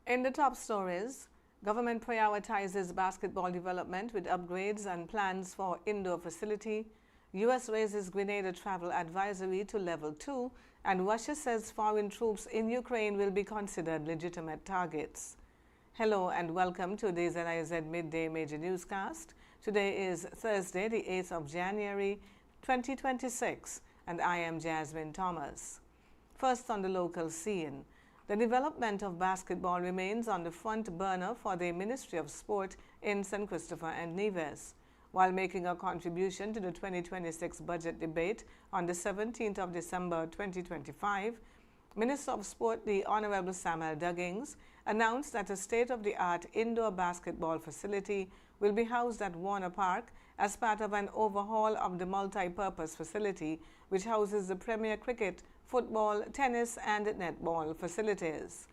In the top stories, government prioritizes basketball development with upgrades and plans for indoor facility. U.S. raises Grenada travel advisory to level 2, and Russia says foreign troops in Ukraine will be considered legitimate targets. Hello and welcome to the ZIZ Midday Major Newscast. Today is Thursday, the 8th of January, 2026, and I am Jasmine Thomas. First on the local scene. The development of basketball remains on the front burner for the Ministry of Sport in St. Christopher and Nevis. While making a contribution to the 2026 budget debate on the 17th of December 2025, Minister of Sport, the Honorable Samuel Duggins, announced that a state-of-the-art indoor basketball facility will be housed at Warner Park as part of an overhaul of the multi-purpose facility, which houses the premier cricket, football, tennis, and netball facilities.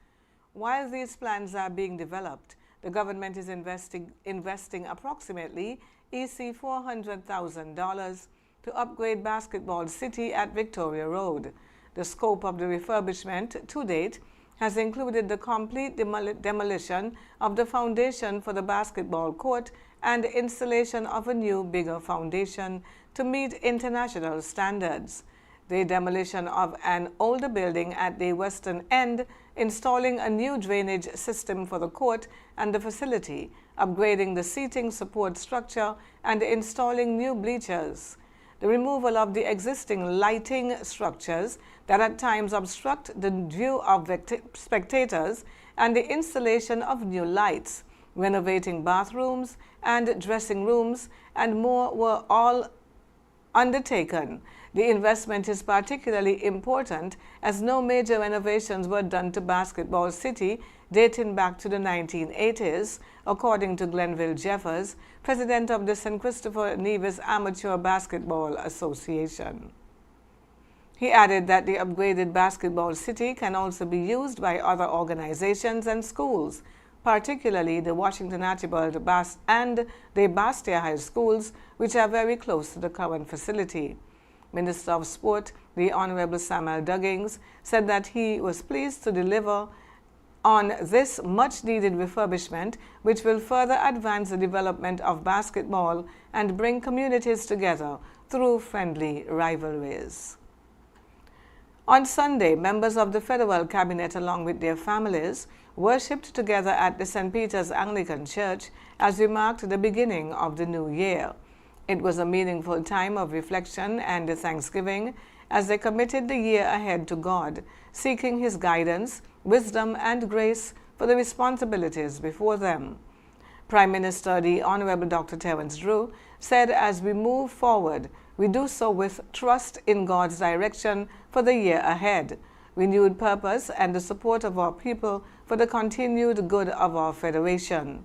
While these plans are being developed, the government is investing approximately EC $400,000 to upgrade Basketball City at Victoria Road. The scope of the refurbishment to date has included the complete demolition of the foundation for the basketball court and the installation of a new, bigger foundation to meet international standards. The demolition of an older building at the western end, installing a new drainage system for the court and the facility, upgrading the seating support structure, and installing new bleachers. The removal of the existing lighting structures that at times obstruct the view of spectators, and the installation of new lights, renovating bathrooms and dressing rooms, and more were all undertaken. The investment is particularly important as no major renovations were done to Basketball City dating back to the 1980s, according to Glenville Jeffers, president of the St. Christopher Nevis Amateur Basketball Association. He added that the upgraded Basketball City can also be used by other organizations and schools, particularly the Washington Archibald and the Bastia High Schools, which are very close to the current facility. Minister of Sport, the Honorable Samuel Duggins, said that he was pleased to deliver on this much-needed refurbishment, which will further advance the development of basketball and bring communities together through friendly rivalries. On Sunday, members of the federal cabinet, along with their families, worshipped together at the St. Peter's Anglican Church as we marked the beginning of the new year. It was a meaningful time of reflection and thanksgiving as they committed the year ahead to God, seeking His guidance, wisdom, and grace for the responsibilities before them. Prime Minister, the Honorable Dr. Terence Drew, said as we move forward, we do so with trust in God's direction for the year ahead, renewed purpose, and the support of our people for the continued good of our Federation.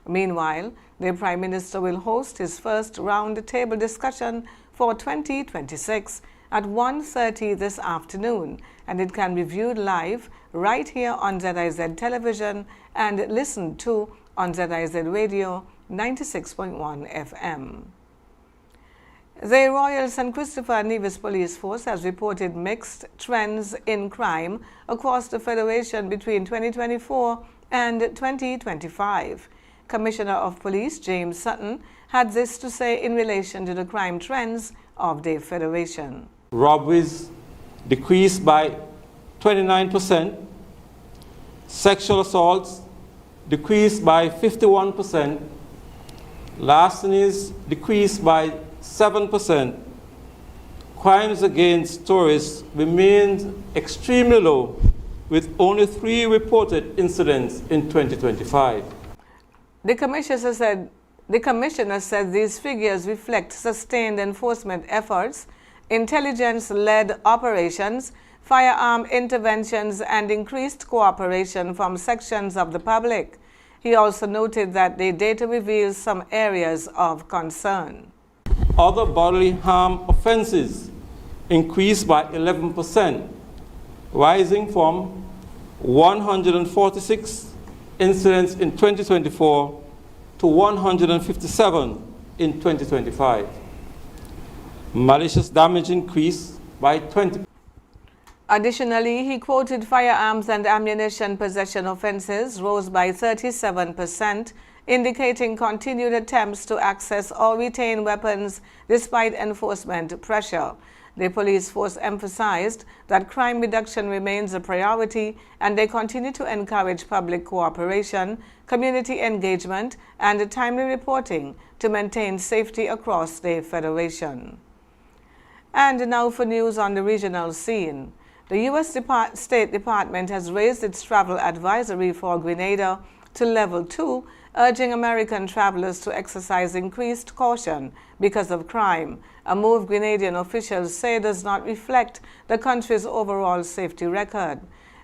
Meanwhile, the Prime Minister will host his first round-table discussion for 2026 at 1:30 this afternoon, and it can be viewed live right here on ZIZ Television and listened to on ZIZ Radio 96.1 FM. The Royal St. Christopher and Nevis Police Force has reported mixed trends in crime across the Federation between 2024 and 2025. Commissioner of Police James Sutton had this to say in relation to the crime trends of the Federation. Robberies decreased by 29%, sexual assaults decreased by 51%, larcenies decreased by 7%, crimes against tourists remained extremely low, with only 3 reported incidents in 2025. The Commissioner said these figures reflect sustained enforcement efforts, intelligence-led operations, firearm interventions, and increased cooperation from sections of the public. He also noted that the data reveals some areas of concern. Other bodily harm offenses increased by 11%, rising from 146 incidents in 2024 to 157 in 2025. Malicious damage increased by 20%. Additionally, he quoted firearms and ammunition possession offenses rose by 37%, indicating continued attempts to access or retain weapons despite enforcement pressure. The police force emphasized that crime reduction remains a priority, and they continue to encourage public cooperation, community engagement, and timely reporting to maintain safety across the Federation. And now for news on the regional scene. The U.S. State Department has raised its travel advisory for Grenada to level 2, urging American travelers to exercise increased caution because of crime, a move Grenadian officials say does not reflect the country's overall safety record.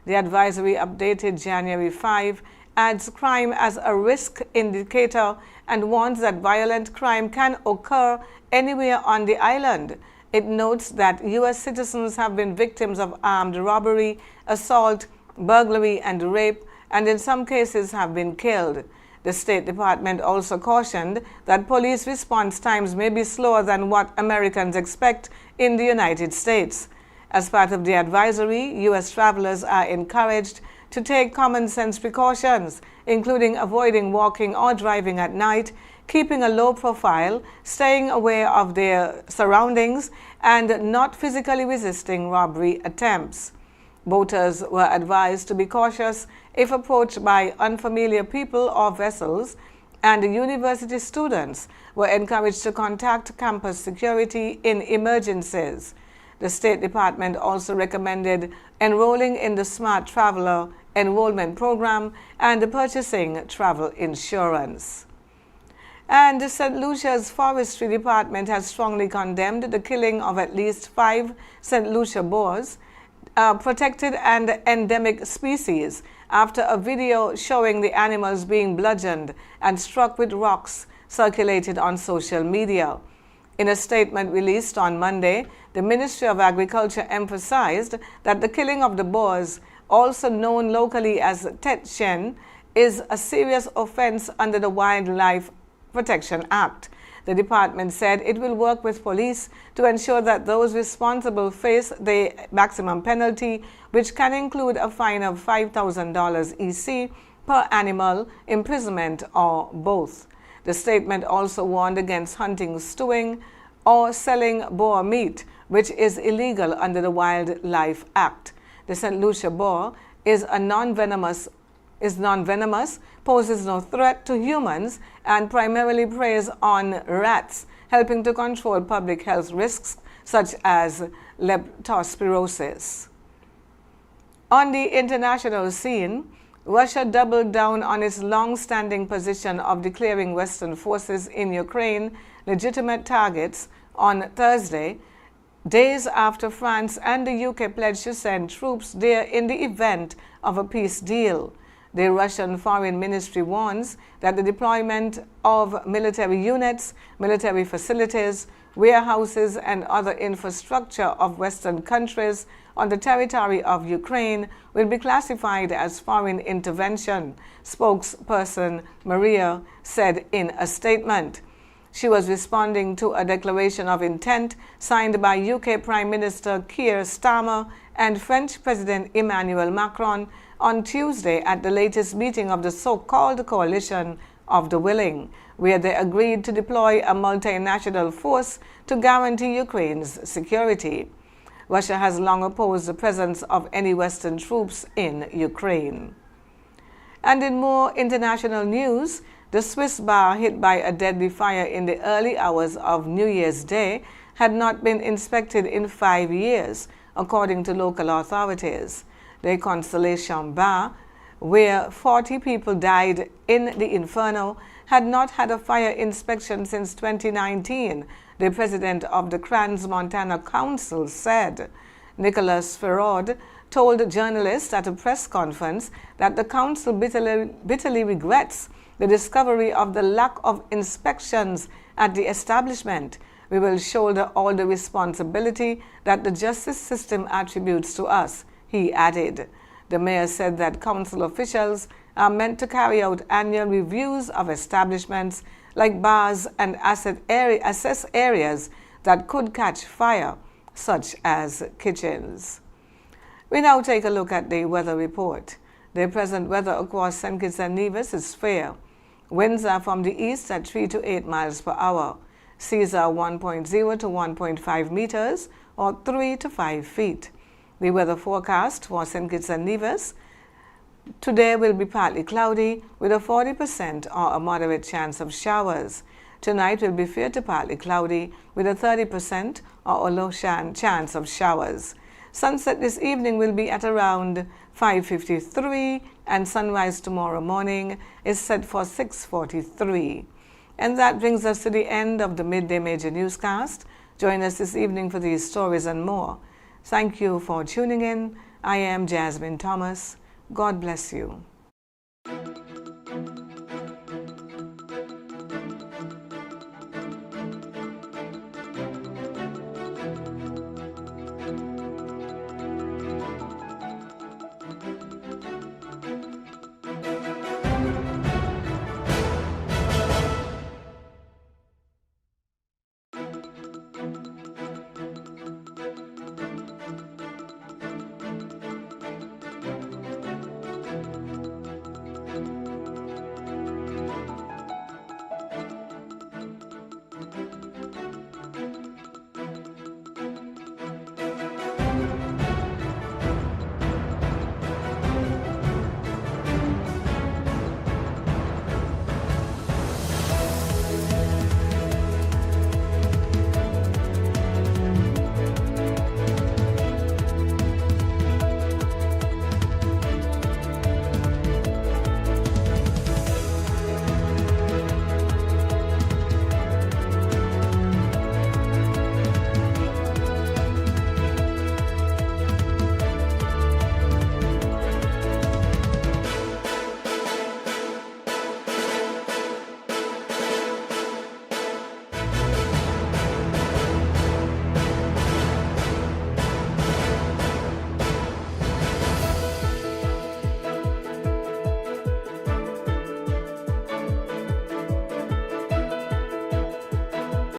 The advisory, updated January 5, adds crime as a risk indicator and warns that violent crime can occur anywhere on the island. It notes that U.S. citizens have been victims of armed robbery, assault, burglary, and rape, and in some cases have been killed. The State Department also cautioned that police response times may be slower than what Americans expect in the United States. As part of the advisory, U.S. travelers are encouraged to take common sense precautions, including avoiding walking or driving at night, keeping a low profile, staying aware of their surroundings, and not physically resisting robbery attempts. Boaters were advised to be cautious if approached by unfamiliar people or vessels, and university students were encouraged to contact campus security in emergencies. The State Department also recommended enrolling in the Smart Traveler Enrollment Program and purchasing travel insurance. And St. Lucia's Forestry Department has strongly condemned the killing of at least 5 St. Lucia boars, protected and endemic species, after a video showing the animals being bludgeoned and struck with rocks circulated on social media. In a statement released on Monday, the Ministry of Agriculture emphasized that the killing of the boars, also known locally as Tetchen, is a serious offense under the Wildlife Protection Act. The department said it will work with police to ensure that those responsible face the maximum penalty, which can include a fine of $5,000 EC per animal, imprisonment, or both. The statement also warned against hunting, stewing, or selling boar meat, which is illegal under the Wildlife Act. The St. Lucia boar is non-venomous, poses no threat to humans, and primarily preys on rats, helping to control public health risks such as leptospirosis. On the international scene, Russia doubled down on its long-standing position of declaring Western forces in Ukraine legitimate targets on Thursday, days after France and the UK pledged to send troops there in the event of a peace deal. The Russian Foreign Ministry warns that the deployment of military units, military facilities, warehouses, and other infrastructure of Western countries on the territory of Ukraine will be classified as foreign intervention, spokesperson Maria said in a statement. She was responding to a declaration of intent signed by UK Prime Minister Keir Starmer and French President Emmanuel Macron on Tuesday at the latest meeting of the so-called Coalition of the Willing, where they agreed to deploy a multinational force to guarantee Ukraine's security. Russia has long opposed the presence of any Western troops in Ukraine. And in more international news, the Swiss bar hit by a deadly fire in the early hours of New Year's Day had not been inspected in 5 years, according to local authorities. The Constellation Bar, where 40 people died in the inferno, had not had a fire inspection since 2019, the president of the Crans-Montana Council said. Nicholas Ferrod told journalists at a press conference that the council bitterly regrets the discovery of the lack of inspections at the establishment. We will shoulder all the responsibility that the justice system attributes to us, he added. The mayor said that council officials are meant to carry out annual reviews of establishments like bars and assess areas that could catch fire, such as kitchens. We now take a look at the weather report. The present weather across St. Kitts and Nevis is fair. Winds are from the east at 3 to 8 miles per hour. Seas are 1.0 to 1.5 meters or 3 to 5 feet. The weather forecast for St. Kitts and Nevis today will be partly cloudy with a 40% or a moderate chance of showers. Tonight will be fair to partly cloudy with a 30% or a low chance of showers. Sunset this evening will be at around 5:53 and sunrise tomorrow morning is set for 6:43. And that brings us to the end of the Midday Major Newscast. Join us this evening for these stories and more. Thank you for tuning in. I am Jasmine Thomas. God bless you.